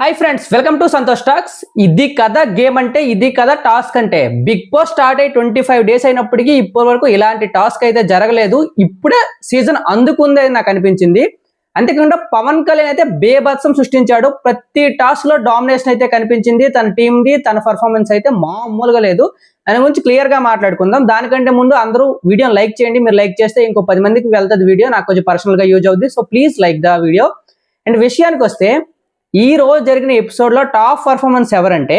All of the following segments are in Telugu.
Hi friends, welcome to Santosh talks. ఇది కదా గేమ్ అంటే, ఇది కదా టాస్క్ అంటే. బిగ్ బాస్ స్టార్ట్ అయ్యి 25 డేస్ అయినప్పటికీ ఇప్పటి వరకు ఇలాంటి టాస్క్ అయితే జరగలేదు. ఇప్పుడే సీజన్ అందుకుంది అని నాకు అనిపించింది. అంతేకాకుండా పవన్ కళ్యాణ్ అయితే బేభత్సం సృష్టించాడు. ప్రతి టాస్క్ లో డామినేషన్ అయితే కనిపించింది. తన టీంది, తన పర్ఫార్మెన్స్ అయితే మామూలుగా లేదు. దాని గురించి క్లియర్ గా మాట్లాడుకుందాం. దానికంటే ముందు అందరూ వీడియోని లైక్ చేయండి. మీరు లైక్ చేస్తే ఇంకో 10 మందికి వెళ్తుంది వీడియో. నాకు కొంచెం పర్సనల్ గా యూజ్ అవుతుంది. So please like the video. And విషయానికి వస్తే, ఈ రోజు జరిగిన ఎపిసోడ్ లో టాప్ పర్ఫార్మెన్స్ ఎవరంటే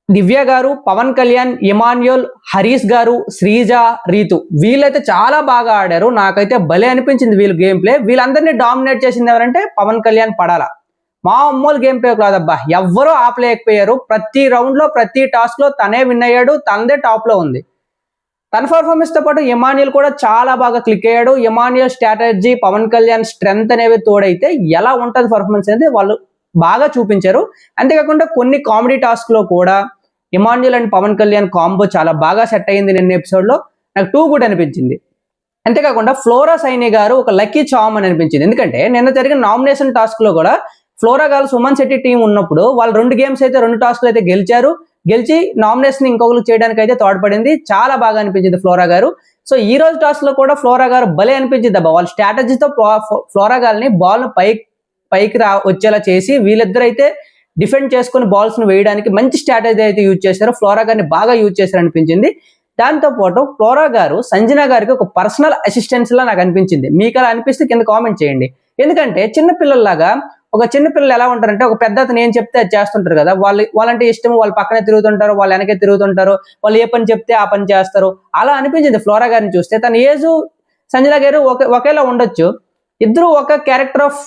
దివ్య గారు, పవన్ కళ్యాణ్, ఇమాన్యుల్, హరీష్ గారు, శ్రీజ, రీతు. వీళ్ళైతే చాలా బాగా ఆడారు. నాకైతే భలే అనిపించింది వీళ్ళు గేమ్ ప్లే. వీళ్ళందరినీ డామినేట్ చేసింది ఎవరంటే పవన్ కళ్యాణ్. పడాల మామూలు గేమ్ ప్లే కాదబ్బా, ఎవ్వరూ ఆపలేకపోయారు. ప్రతి రౌండ్ లో, ప్రతి టాస్క్ లో తనే విన్ అయ్యాడు. తనదే టాప్ లో ఉంది. తన పర్ఫార్మెన్స్ తో పాటు ఇమాన్యుల్ కూడా చాలా బాగా క్లిక్ అయ్యాడు. ఇమాన్యుల్ స్ట్రాటజీ, పవన్ కళ్యాణ్ స్ట్రెంగ్త్ అనేవి తోడైతే ఎలా ఉంటది పర్ఫార్మెన్స్ అనేది వాళ్ళు బాగా చూపించారు. అంతేకాకుండా కొన్ని కామెడీ టాస్క్ లో కూడా ఇమాన్యుల్ అండ్ పవన్ కళ్యాణ్ కాంబో చాలా బాగా సెట్ అయ్యింది. నిన్న ఎపిసోడ్ లో నాకు టూ గుడ్ అనిపించింది. అంతేకాకుండా ఫ్లోరా సైని గారు ఒక లక్కీ చామ్ అని అనిపించింది. ఎందుకంటే నిన్న జరిగిన నామినేషన్ టాస్క్ లో కూడా ఫ్లోరా గారు, సుమన్ శెట్టి టీం ఉన్నప్పుడు వాళ్ళు 2 గేమ్స్ అయితే 2 టాస్క్లు అయితే గెలిచి నామినేషన్ ఇంకొకరు చేయడానికి అయితే తోడ్పడింది. చాలా బాగా అనిపించింది ఫ్లోరా గారు. సో ఈ రోజు టాస్క్ లో కూడా ఫ్లోరా గారు భలే అనిపించింది అబ్బా. వాళ్ళ స్ట్రాటజీతో ఫ్లోరా గారిని బాల్ పైకి వచ్చేలా చేసి వీళ్ళిద్దరు అయితే డిఫెండ్ చేసుకుని బాల్స్ ను వేయడానికి మంచి స్ట్రాటజీ అయితే యూజ్ చేశారు. ఫ్లోరా గారిని బాగా యూజ్ చేశారు అనిపించింది. దాంతో పాటు ఫ్లోరా గారు సంజన గారికి ఒక పర్సనల్ అసిస్టెన్స్ లా నాకు అనిపించింది. మీకు అలా అనిపిస్తే కింద కామెంట్ చేయండి. ఎందుకంటే చిన్నపిల్లల్లాగా, ఒక చిన్నపిల్లలు ఎలా ఉంటారంటే, ఒక పెద్ద అతను ఏం చెప్తే అది చేస్తుంటారు కదా. వాళ్ళంటే ఇష్టం, వాళ్ళ పక్కనే తిరుగుతుంటారు, వాళ్ళు వెనకే తిరుగుతుంటారు, వాళ్ళు ఏ పని చెప్తే ఆ పని చేస్తారు. అలా అనిపించింది ఫ్లోరా గారిని చూస్తే. తన ఏజ్ సంజన గారు ఒకేలా ఉండొచ్చు, ఇద్దరు ఒక క్యారెక్టర్ ఆఫ్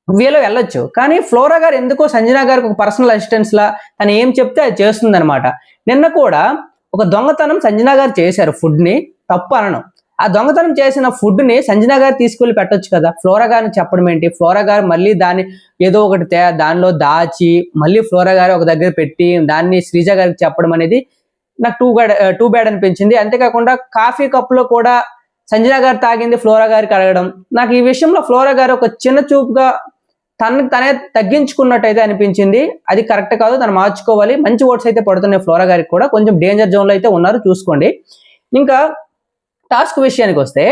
వేలో వెళ్ళొచ్చు. కానీ ఫ్లోరా గారు ఎందుకో సంజన గారికి ఒక పర్సనల్ అసిస్టెన్స్ లా తను ఏం చెప్తే అది చేస్తుంది అనమాట. నిన్న కూడా ఒక దొంగతనం సంజన గారు చేశారు. ఫుడ్ ని తప్పు అనను. ఆ దొంగతనం చేసిన ఫుడ్ ని సంజన గారు తీసుకెళ్లి పెట్టొచ్చు కదా. ఫ్లోరా గారిని చెప్పడం ఏంటి? ఫ్లోరా గారు మళ్ళీ దాన్ని ఏదో ఒకటి దానిలో దాచి మళ్ళీ ఫ్లోరా గారు ఒక దగ్గర పెట్టి దాన్ని శ్రీజ గారికి చెప్పడం అనేది నాకు టూ బ్యాడ్ అనిపించింది. అంతేకాకుండా కాఫీ కప్ లో కూడా సంజన గారు తాగింది ఫ్లోరా గారికి అడగడం, నాకు ఈ విషయంలో ఫ్లోరా గారు ఒక చిన్న చూపుగా తనే తగ్గించుకున్నట్టయితే అనిపించింది. అది కరెక్ట్ కాదు, తను మార్చుకోవాలి. మంచి ఓట్స్ అయితే పడుతున్నాయి ఫ్లోరా గారికి కూడా. కొంచెం డేంజర్ జోన్ లో అయితే ఉన్నారు, చూసుకోండి. ఇంకా టాస్క్ విషయానికి వస్తే,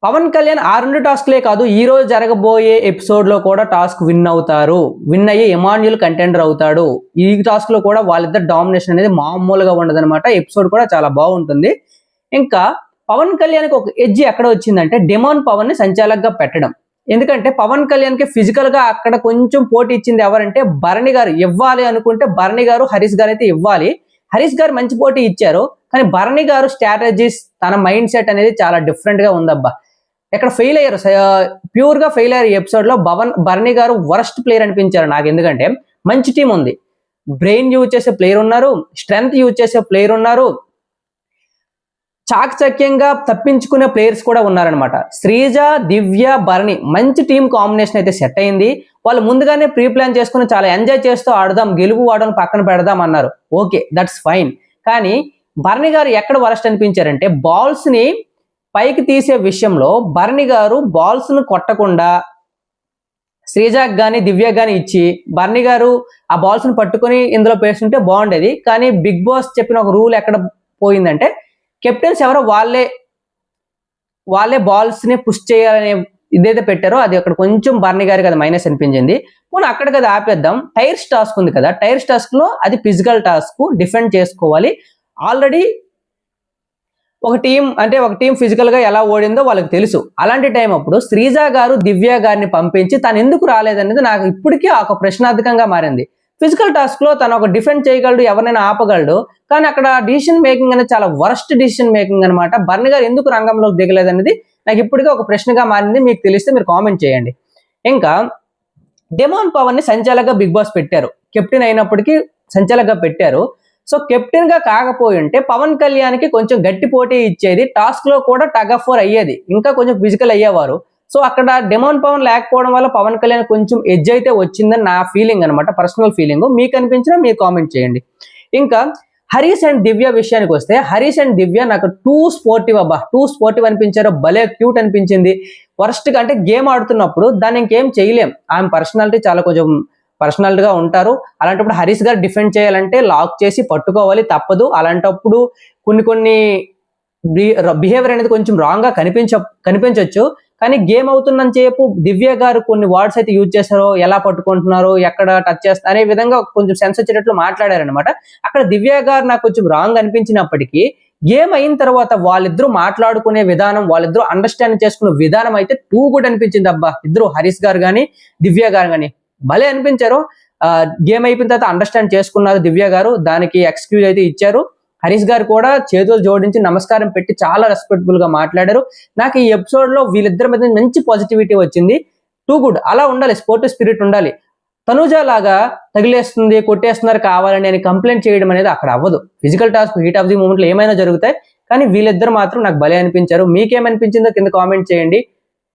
పవన్ కళ్యాణ్ ఆ 2 టాస్క్లే కాదు, ఈ రోజు జరగబోయే ఎపిసోడ్ లో కూడా టాస్క్ విన్ అవుతారు. విన్ అయ్యి ఇమాన్యుల్ కంటెండర్ అవుతాడు. ఈ టాస్క్ లో కూడా వాళ్ళిద్దరు డామినేషన్ అనేది మామూలుగా ఉండదన్నమాట. ఎపిసోడ్ కూడా చాలా బాగుంటుంది. ఇంకా పవన్ కళ్యాణ్కి ఒక ఎడ్జ్ ఎక్కడ వచ్చిందంటే, డెమోన్ పవన్ ని సంచాలకుగా పెట్టడం. ఎందుకంటే పవన్ కళ్యాణ్ కి ఫిజికల్ గా అక్కడ కొంచెం పోటీ ఇచ్చింది ఎవరంటే భరణి గారు. ఇవ్వాలి అనుకుంటే భరణి గారు, హరీష్ గారు అయితే ఇవ్వాలి. హరీష్ గారు మంచి పోటీ ఇచ్చారు. కానీ భరణి గారు స్ట్రాటజీస్, తన మైండ్ సెట్ అనేది చాలా డిఫరెంట్ గా ఉందబ్బా. ఇక్కడ ఫెయిల్ అయ్యారు, ప్యూర్ గా ఫెయిల్ అయ్యారు ఈ ఎపిసోడ్ లో. భరణి గారు వరస్ట్ ప్లేయర్ అనిపించారు నాకు. ఎందుకంటే మంచి టీం ఉంది, బ్రెయిన్ యూజ్ చేసే ప్లేయర్ ఉన్నారు, స్ట్రెంగ్త్ యూజ్ చేసే ప్లేయర్ ఉన్నారు, చాకచక్యంగా తప్పించుకునే ప్లేయర్స్ కూడా ఉన్నారనమాట. శ్రీజ, దివ్య, భరణి మంచి టీం కాంబినేషన్ అయితే సెట్ అయింది. వాళ్ళు ముందుగానే ప్రీ ప్లాన్ చేసుకుని చాలా ఎంజాయ్ చేస్తూ ఆడదాం, గెలుపు వాడని పక్కన పెడదాం అన్నారు. Okay, that's fine. కానీ భరణి గారు ఎక్కడ వరస్ట్ అనిపించారంటే, బాల్స్ ని పైకి తీసే విషయంలో భరణి గారు బాల్స్ ను కొట్టకుండా శ్రీజాకి గాని దివ్యకి గాని ఇచ్చి భరణి గారు ఆ బాల్స్ ను పట్టుకుని ఇందులో పేస్తుంటే బాగుండేది. కానీ బిగ్ బాస్ చెప్పిన ఒక రూల్ ఎక్కడ పోయిందంటే, కెప్టెన్స్ ఎవరో వాళ్ళే బాల్స్ ని పుష్ చేయాలనే ఇదైతే పెట్టారో అది అక్కడ కొంచెం భరణి గారికి అది మైనస్ అనిపించింది. మనం అక్కడికి అది ఆపేద్దాం. టైర్స్ టాస్క్ ఉంది కదా, టైర్స్ టాస్క్ లో అది ఫిజికల్ టాస్క్, డిఫెండ్ చేసుకోవాలి. ఆల్రెడీ ఒక టీం ఫిజికల్ గా ఎలా ఓడిందో వాళ్ళకి తెలుసు. అలాంటి టైం అప్పుడు శ్రీజ గారు దివ్య గారిని పంపించి తను ఎందుకు రాలేదనేది నాకు ఇప్పటికీ ఒక ప్రశ్నార్థకంగా మారింది. ఫిజికల్ టాస్క్ లో తను ఒక డిఫెండ్ చేయగలడు, ఎవరైనా ఆపగలడు. కానీ అక్కడ డిసిషన్ మేకింగ్ అనేది చాలా వరస్ట్ డిసిషన్ మేకింగ్ అనమాట. భరణి గారు ఎందుకు రంగంలోకి దిగలేదు అనేది నాకు ఇప్పటికీ ఒక ప్రశ్నగా మారింది. మీకు తెలిస్తే మీరు కామెంట్ చేయండి. ఇంకా డెమోన్ పవన్ ని సంచాలకుగా బిగ్ బాస్ పెట్టారు. కెప్టెన్ అయినప్పటికీ సంచాలకుగా పెట్టారు. సో కెప్టెన్ గా కాకపోయి ఉంటే పవన్ కళ్యాణ్ కి కొంచెం గట్టి పోటీ ఇచ్చేది. టాస్క్ లో కూడా టగ్ ఆఫ్ వార్ అయ్యేది, ఇంకా కొంచెం ఫిజికల్ అయ్యేవారు. సో అక్కడ డెమోన్ పవన్ లేకపోవడం వల్ల పవన్ కళ్యాణ్ కొంచెం ఎడ్జ్ అయితే వచ్చిందని నా ఫీలింగ్ అనమాట, పర్సనల్ ఫీలింగ్. మీకు అనిపించినా మీరు కామెంట్ చేయండి. ఇంకా హరీష్ అండ్ దివ్య విషయానికి వస్తే హరీష్ అండ్ దివ్య నాకు టూ స్పోర్టివ్ అనిపించారు, భలే క్యూట్ అనిపించింది. వర్స్ట్ గా అంటే గేమ్ ఆడుతున్నప్పుడు దాన్ని ఇంకేం చేయలేం, ఆమె పర్సనాలిటీ చాలా కొంచెం పర్సనల్ గా ఉంటారు. అలాంటప్పుడు హరీష్ గారు డిఫెండ్ చేయాలంటే లాక్ చేసి పట్టుకోవాలి, తప్పదు. అలాంటప్పుడు కొన్ని బిహేవియర్ అనేది కొంచెం రాంగ్ గా కనిపించవచ్చు. కానీ గేమ్ అవుతున్నంత సేపు దివ్య గారు కొన్ని వర్డ్స్ అయితే యూజ్ చేస్తారో, ఎలా పట్టుకుంటున్నారు, ఎక్కడ టచ్ చేస్తారు అనే విధంగా కొంచెం సెన్స్ వచ్చేటట్లు మాట్లాడారనమాట. అక్కడ దివ్య గారు నాకు కొంచెం రాంగ్ అనిపించినప్పటికీ గేమ్ అయిన తర్వాత వాళ్ళిద్దరూ మాట్లాడుకునే విధానం, వాళ్ళిద్దరూ అండర్స్టాండ్ చేసుకునే విధానం అయితే టూ గుడ్ అనిపించింది. అబ్బా, ఇద్దరు హరీష్ గారు కానీ దివ్య గారు కానీ భలే అనిపించారు. గేమ్ అయిపోయిన తర్వాత అండర్స్టాండ్ చేసుకున్నారు దివ్య గారు, దానికి ఎక్స్క్యూజ్ అయితే ఇచ్చారు. హరీష్ గారు కూడా చేతులు జోడించి నమస్కారం పెట్టి చాలా రెస్పెక్ట్ఫుల్ గా మాట్లాడారు. నాకు ఈ ఎపిసోడ్ లో వీళ్ళిద్దరి మీద మంచి పాజిటివిటీ వచ్చింది. Too good. అలా ఉండాలి, స్పోర్టివ్ స్పిరిట్ ఉండాలి. తనుజ లాగా తగిలేస్తుంది, కొట్టేస్తున్నారు కావాలని అని కంప్లైంట్ చేయడం అనేది అక్కడ అవ్వదు. Physical task heat of the moment లో ఏమైనా జరుగుతాయి, కానీ వీళ్ళిద్దరు మాత్రం నాకు భలే అనిపించారు. మీకేమనిపించిందో కింద కామెంట్ చేయండి.